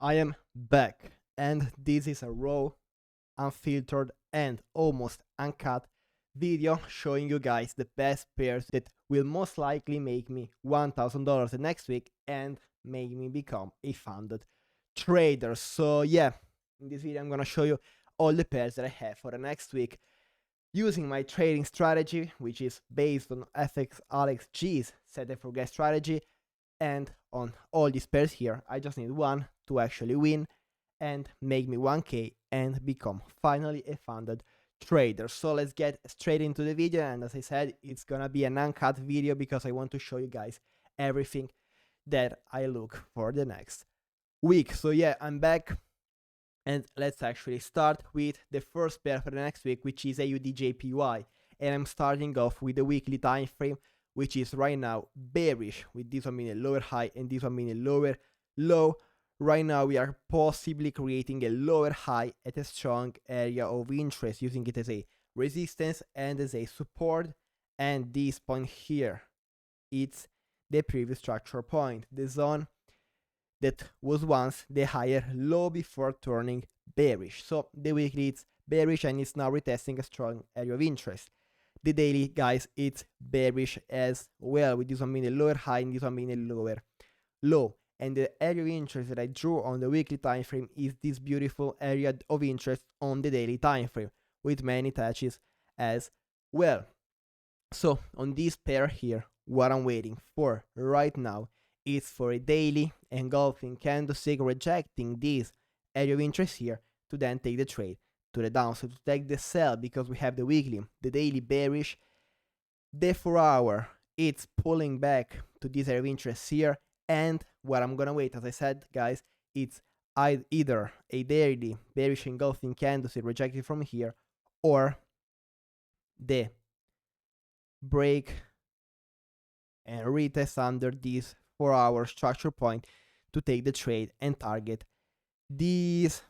I am back, and this is a raw, unfiltered, and almost uncut video showing you guys the best pairs that will most likely make me $1,000 the next week and make me become a funded trader. So, yeah, in this video, I'm gonna show you all the pairs that I have for the next week using my trading strategy, which is based on FX Alex G's set and forget strategy. And on all these pairs here, I just need one to actually win and make me 1k and become finally a funded trader. So let's get straight into the video, and as I said, it's gonna be an uncut video because I want to show you guys everything that I look for the next week. So yeah, I'm back, and let's actually start with the first pair for the next week, which is AUD/JPY, and I'm starting off with the weekly time frame, which is right now bearish, with this one being a lower high and this one being a lower low. Right now we are possibly creating a lower high at a strong area of interest, using it as a resistance and as a support. And this point here, it's the previous structure point, the zone that was once the higher low before turning bearish. So the weekly it's bearish and it's now retesting a strong area of interest. The daily, guys, it's bearish as well, with this one being a lower high and this one being a lower low. And the area of interest that I drew on the weekly time frame is this beautiful area of interest on the daily time frame, with many touches as well. So on this pair here, what I'm waiting for right now is for a daily engulfing candlestick rejecting this area of interest here to then take the trade to the downside, to take the sell, because we have the weekly, the daily bearish, the 4 hour, it's pulling back to this area of interest here. And what I'm gonna wait, as I said, guys, it's either a daily bearish engulfing candlestick rejected from here, or the break and retest under this 4 hour structure point to take the trade and target these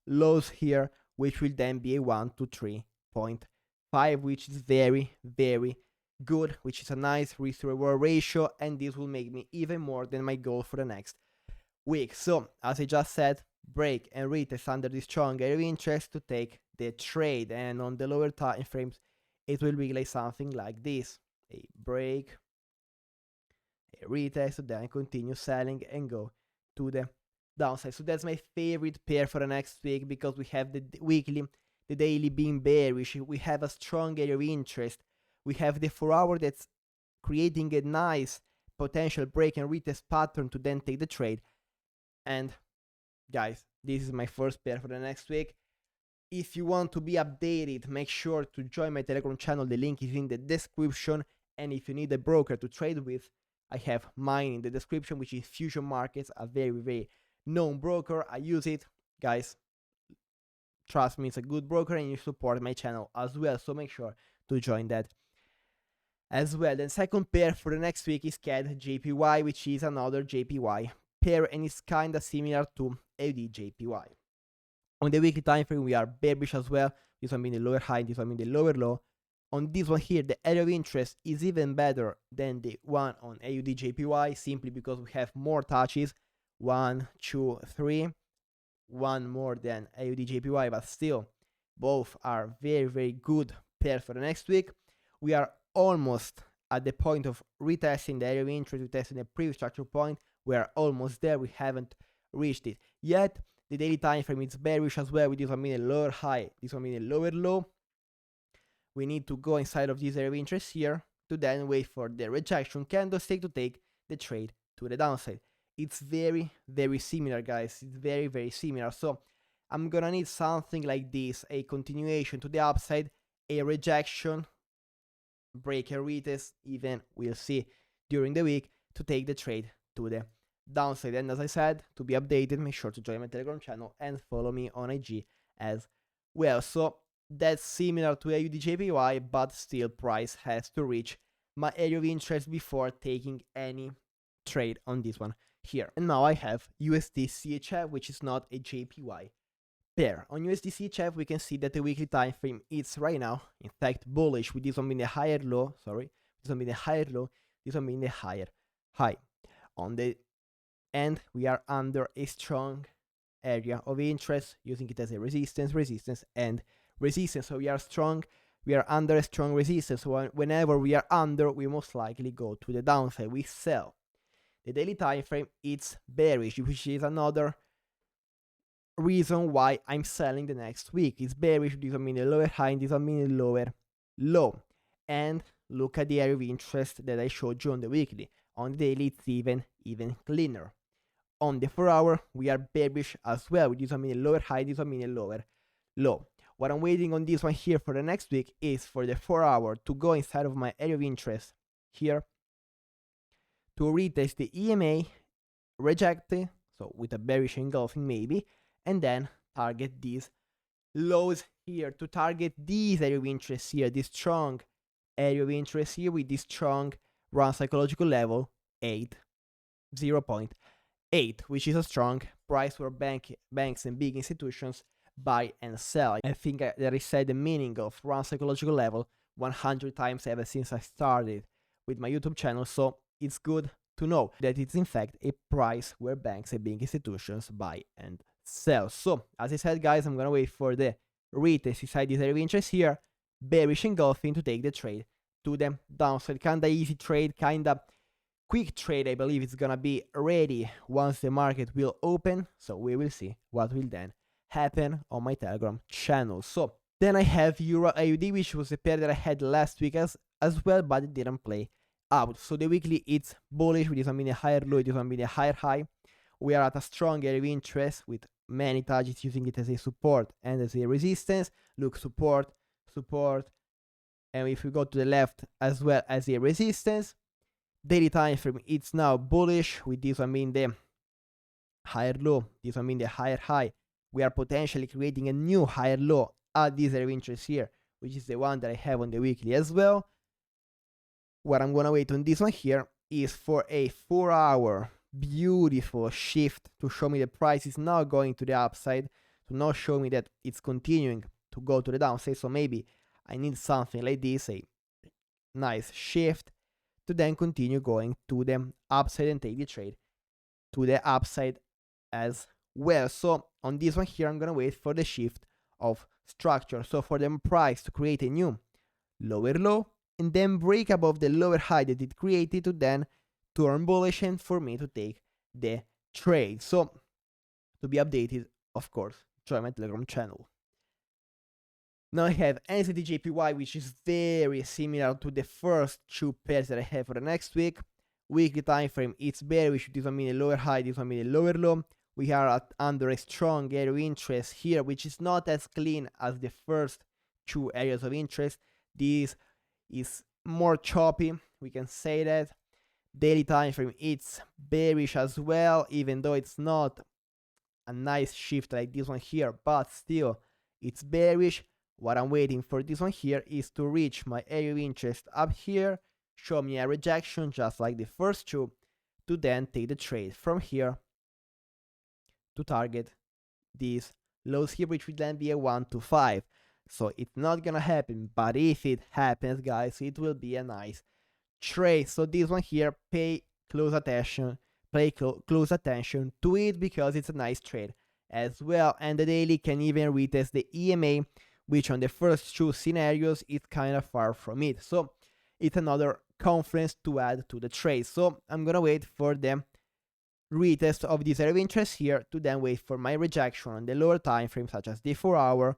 lows here, which will then be a 1 to 3.5, which is very, very good, which is a nice risk to reward ratio, and this will make me even more than my goal for the next week. So as I just said, break and retest under this strong area of interest to take the trade, and on the lower time frames it will be like something like this: a break, a retest, then continue selling and go to the downside. So that's my favorite pair for the next week, because we have the weekly, the daily being bearish, we have a strong area of interest, we have the 4 hour that's creating a nice potential break and retest pattern to then take the trade. And guys, this is my first pair for the next week. If you want to be updated, make sure to join my Telegram channel, the link is in the description. And if you need a broker to trade with, I have mine in the description, which is Fusion Markets, a very, very known broker. I use it, guys. Trust me, it's a good broker, and you support my channel as well, so make sure to join that as well. Then second pair for the next week is CAD/JPY, which is another JPY pair, and it's kind of similar to AUD/JPY. On the weekly time frame, we are bearish as well. This one being the lower high, this one being the lower low. On this one here, the area of interest is even better than the one on AUD/JPY, simply because we have more touches. 1, 2, 3. One more than AUD/JPY, but still, both are very, very good pairs for the next week. We are almost at the point of retesting the area of interest, retesting the previous structure point. We are almost there. We haven't reached it yet. The daily time frame is bearish as well, with this one being a lower high, this one being a lower low. We need to go inside of this area of interest here to then wait for the rejection candlestick to take the trade to the downside. It's very, very similar, guys. It's very, very similar. So I'm gonna need something like this: a continuation to the upside, a rejection, break and retest, even, we'll see during the week, to take the trade to the downside. And as I said, to be updated, make sure to join my Telegram channel and follow me on IG as well. So that's similar to AUD/JPY, but still price has to reach my area of interest before taking any trade on this one here. And now I have USD/CHF, which is not a JPY pair. On USD/CHF, we can see that the weekly time frame is right now, in fact, bullish, with this one being the higher low, this one being the higher low, this one being the higher high. On the end, we are under a strong area of interest, using it as a resistance, resistance, and resistance. So we are strong, we are under a strong resistance. So whenever we are under, we most likely go to the downside, we sell. The daily time frame, it's bearish, which is another reason why I'm selling the next week. It's bearish, this one mean a lower high, this one mean a lower low. And look at the area of interest that I showed you on the weekly. On the daily, it's even cleaner. On the 4 hour, we are bearish as well. This one mean a lower high, this one mean a lower low. What I'm waiting on this one here for the next week is for the 4 hour to go inside of my area of interest here, to retest the EMA, reject it, so with a bearish engulfing maybe, and then target these lows here, to target these area of interest here, this strong area of interest here with this strong round psychological level 0.8, which is a strong price where banks and big institutions buy and sell. I think that I said the meaning of round psychological level 100 times ever since I started with my YouTube channel, so it's good to know that it's in fact a price where banks and big institutions buy and sell. So as I said, guys, I'm gonna wait for the retest inside this area of interest here, bearish engulfing, to take the trade to the downside. Kinda easy trade, kinda quick trade. I believe it's gonna be ready once the market will open, so we will see what will then happen on my Telegram channel. So then I have Euro AUD, which was a pair that I had last week as well, but it didn't play out. So the weekly, it's bullish, with this one being a higher low, this one being a higher high. We are at a strong area of interest with many targets using it as a support and as a resistance. Look, support, support, and if we go to the left as well as a resistance. Daily time frame, it's now bullish, with this one being the higher low, this one being the higher high. We are potentially creating a new higher low at this area of interest here, which is the one that I have on the weekly as well. What I'm gonna wait on this one here is for a 4 hour beautiful shift to show me the price is now going to the upside, to now show me that it's continuing to go to the downside. So maybe I need something like this, a nice shift, to then continue going to the upside and take the trade to the upside as well. So on this one here, I'm gonna wait for the shift of structure, so for the price to create a new lower low and then break above the lower high that it created, to then turn bullish and for me to take the trade. So to be updated, of course, join my Telegram channel. Now I have NZD-JPY, which is very similar to the first two pairs that I have for the next week. Weekly time frame, it's bearish, this one mean a lower high, this one mean a lower low. We are under a strong area of interest here, which is not as clean as the first two areas of interest. This is more choppy, we can say that. Daily time frame, it's bearish as well, even though it's not a nice shift like this one here, but still it's bearish. What I'm waiting for this one here is to reach my area of interest up here, show me a rejection just like the first two, to then take the trade from here to target these lows here, which will then be a 1 to 5. So it's not gonna happen, but if it happens, guys, it will be a nice trade. So this one here, pay close attention to it, because it's a nice trade as well. And the daily can even retest the EMA, which on the first two scenarios is kind of far from it. So it's another conference to add to the trade. So I'm gonna wait for the retest of this area of interest here, to then wait for my rejection on the lower time frame, such as the 4 hour,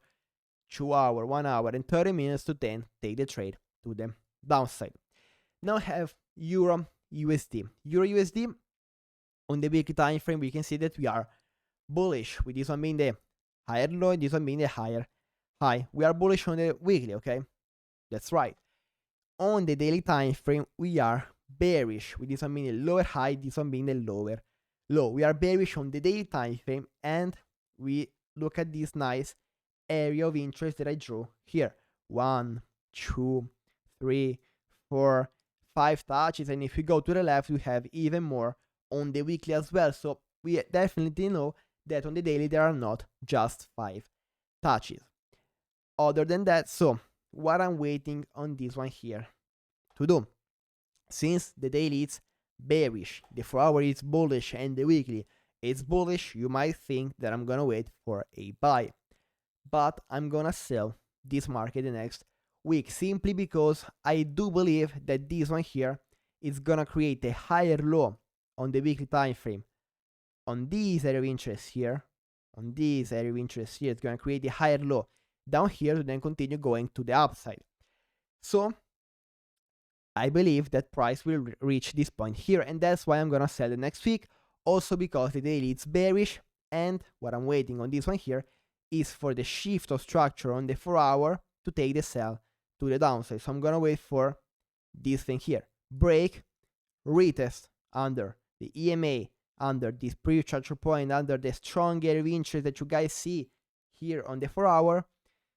2 hour, 1 hour, and 30 minutes, to then take the trade to the downside. Now I have Euro USD. Euro USD, on the weekly time frame, we can see that we are bullish, with this one being the higher low, this one being the higher high. We are bullish on the weekly, okay? That's right. On the daily time frame, we are bearish, with this one being the lower high, this one being the lower low. We are bearish on the daily time frame, and we look at this nice area of interest that I drew here. 1, 2, 3, 4, 5 touches, and if we go to the left, we have even more on the weekly as well. So we definitely know that on the daily there are not just 5 touches. Other than that, so what I'm waiting on this one here to do, since the daily is bearish, the 4 hour is bullish, and the weekly it's bullish, you might think that I'm gonna wait for a buy, but I'm gonna sell this market the next week simply because I do believe that this one here is gonna create a higher low on the weekly time frame on this area of interest here. On this area of interest here, it's gonna create a higher low down here to then continue going to the upside. So I believe that price will reach this point here, and that's why I'm gonna sell the next week. Also because the daily is bearish, and what I'm waiting on this one here is for the shift of structure on the 4-hour to take the sell to the downside. So I'm gonna wait for this thing here, break, retest under the EMA, under this previous structure point, under the strong area of interest that you guys see here on the 4-hour,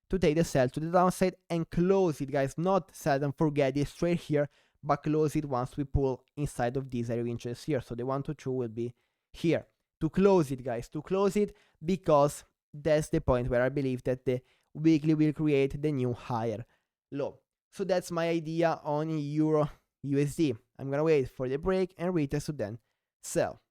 to take the sell to the downside and close it, guys. Not sell and forget it straight here, but close it once we pull inside of this area of interest here. So the 1 to 2 will be here to close it, guys, to close it, because that's the point where I believe that the weekly will create the new higher low. So that's my idea on Euro USD. I'm gonna wait for the break and retest to then sell.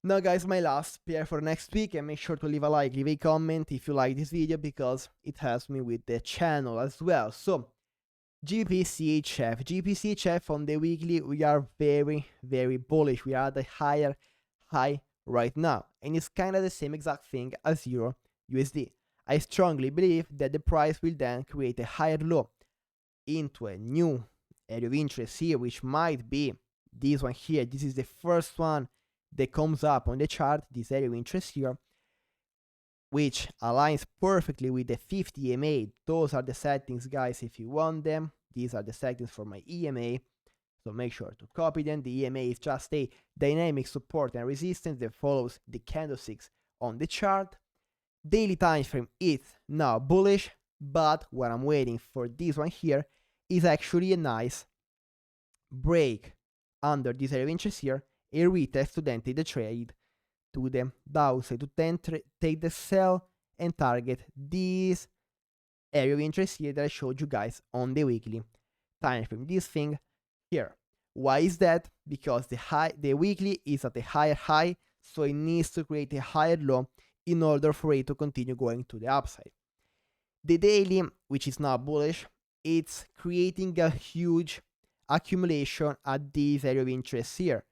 Now guys, my last pair for next week, and make sure to leave a like, leave a comment if you like this video, because it helps me with the channel as well. So GBP/CHF on the weekly, we are very, very bullish. We are at a higher high right now, and it's kind of the same exact thing as Euro USD. I strongly believe that the price will then create a higher low into a new area of interest here, which might be this one here. This is the first one that comes up on the chart, this area of interest here, which aligns perfectly with the 50 EMA. Those are the settings, guys, if you want them. These are the settings for my EMA, so make sure to copy them. The EMA is just a dynamic support and resistance that follows the candlesticks on the chart. Daily time frame is now bullish, but what I'm waiting for this one here is actually a nice break under this area of interest here, a retest to then take the trade to the downside, to then take the sell and target this area of interest here that I showed you guys on the weekly time frame. This thing here. Why is that? Because the weekly is at a higher high, so it needs to create a higher low in order for it to continue going to the upside. The daily, which is now bullish, it's creating a huge accumulation at this area of interest here.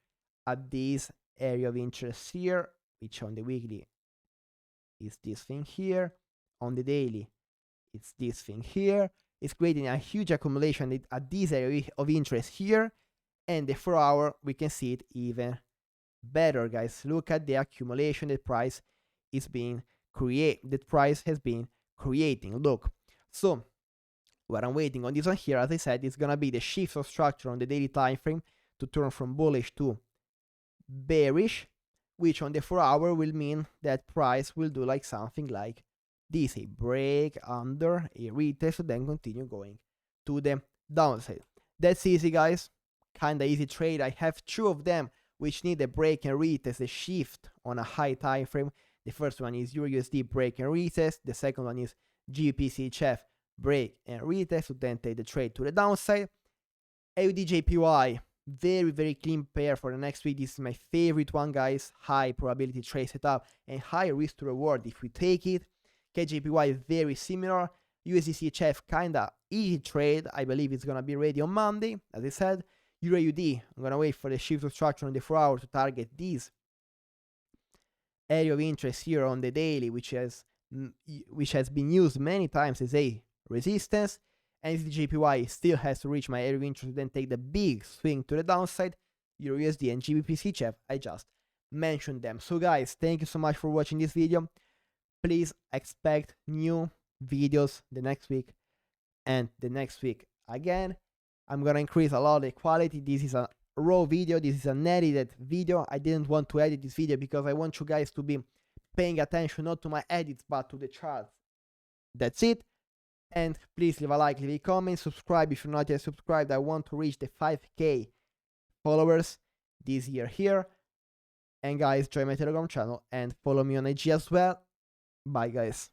At this area of interest here, which on the weekly is this thing here, on the daily it's this thing here. It's creating a huge accumulation at this area of interest here, and the 4-hour we can see it even better, guys. Look at the accumulation that price is being that price has been creating. Look, so what I'm waiting on this one here, as I said, is gonna be the shift of structure on the daily time frame to turn from bullish to bearish, which on the 4-hour will mean that price will do like something like this, a break under, a retest, then continue going to the downside. That's easy, guys, kinda easy trade. I have 2 of them which need a break and retest, a shift on a high time frame. The first one is Euro USD break and retest, the second one is GBP/CHF break and retest to then take the trade to the downside. AUD/JPY, very, very clean pair for the next week. This is my favorite one, guys. High probability trade setup and high risk to reward if we take it. KJPY very similar. USD/CHF kinda easy trade. I believe it's gonna be ready on Monday, as I said. Euro AUD, I'm gonna wait for the shift of structure on the 4-hour to target this area of interest here on the daily, which has been used many times as a resistance. And JPY still has to reach my area of interest, then take the big swing to the downside. Euro USD and GBP/CHF, I just mentioned them. So guys, thank you so much for watching this video. Please expect new videos the next week and the next week again. I'm gonna increase a lot of the quality. This is a raw video, this is an edited video. I didn't want to edit this video because I want you guys to be paying attention not to my edits but to the charts. That's it. And please leave a like, leave a comment, subscribe if you're not yet subscribed. I want to reach the 5K followers this year here. And guys, join my Telegram channel and follow me on IG as well. Bye guys.